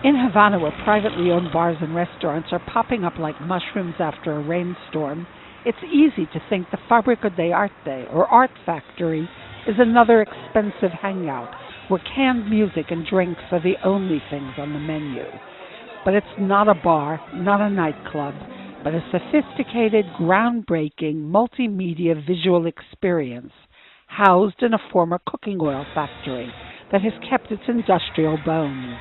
In Havana, where privately owned bars and restaurants are popping up like mushrooms after a rainstorm, it's easy to think the Fábrica de Arte, or Art Factory, is another expensive hangout where canned music and drinks are the only things on the menu. But it's not a bar, not a nightclub, but a sophisticated, groundbreaking, multimedia visual experience housed in a former cooking oil factory that has kept its industrial bones.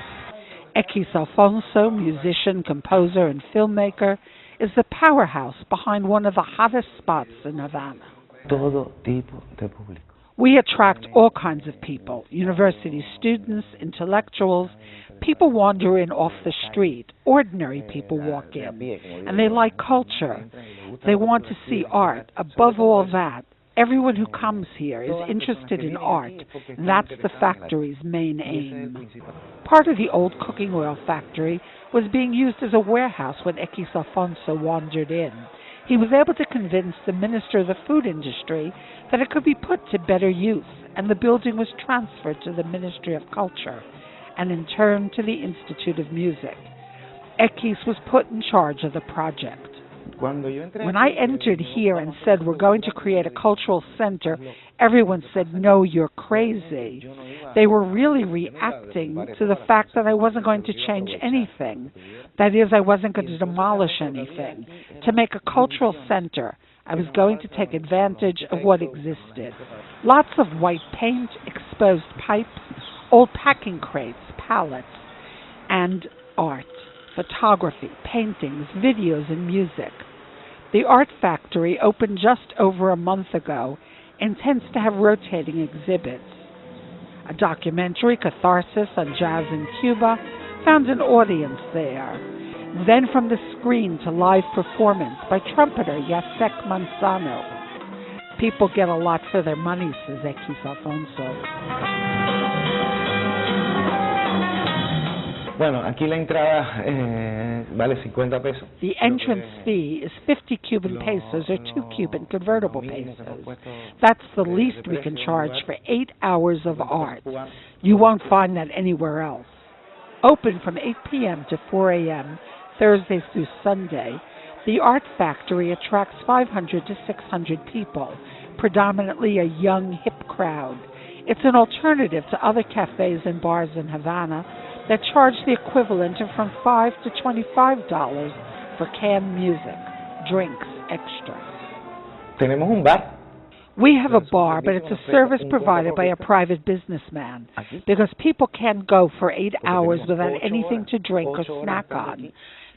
Alfonso, musician, composer, and filmmaker, is the powerhouse behind one of the hottest spots in Havana. Todo tipo de público. We attract all kinds of people, university students, intellectuals. People wander in off the street. Ordinary people walk in, and they like culture. They want to see art. Above all that, everyone who comes here is interested in art. That's the factory's main aim. Part of the old cooking oil factory was being used as a warehouse when Alfonso wandered in. He was able to convince the Minister of the Food Industry that it could be put to better use, and the building was transferred to the Ministry of Culture, and in turn to the Institute of Music. Ekis was put in charge of the project. When I entered here and said we're going to create a cultural center, everyone said, "No, you're crazy." They were really reacting to the fact that I wasn't going to change anything. That is, I wasn't going to demolish anything. To make a cultural center, I was going to take advantage of what existed. Lots of white paint, exposed pipes, old packing crates, pallets, and art. Photography, paintings, videos, and music. The Art Factory opened just over a month ago and tends to have rotating exhibits. A documentary, Catharsis, on jazz in Cuba, found an audience there. Then from the screen to live performance by trumpeter Yasek Manzano. People get a lot for their money, says Alfonso. Bueno, aquí la entrada vale 50 pesos. The entrance fee is 50 Cuban pesos or 2 Cuban convertible pesos. That's the least we can charge for 8 hours of art. You won't find that anywhere else. Open from 8 p.m. to 4 a.m., Thursday through Sunday, the Art Factory attracts 500 to 600 people, predominantly a young, hip crowd. It's an alternative to other cafes and bars in Havana that charge the equivalent of from $5 to $25 for canned music, drinks, extra. Tenemos un bar. We have a bar, but it's a service provided by a private businessman because people can't go for 8 hours without anything to drink or snack on.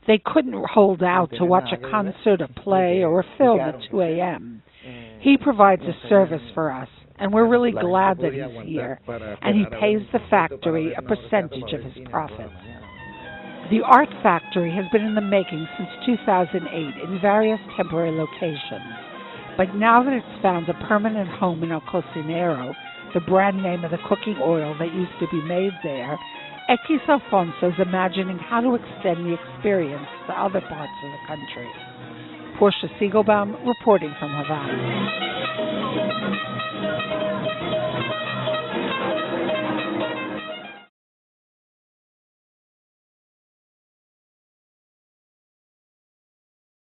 They couldn't hold out to watch a concert, a play, or a film at 2 a.m. He provides a service for us, and we're really glad that he's here, and he pays the factory a percentage of his profits. The Art Factory has been in the making since 2008 in various temporary locations, but now that it's found a permanent home in El Cocinero, the brand name of the cooking oil that used to be made there, Alfonso is imagining how to extend the experience to other parts of the country. Portia Siegelbaum reporting from Havana.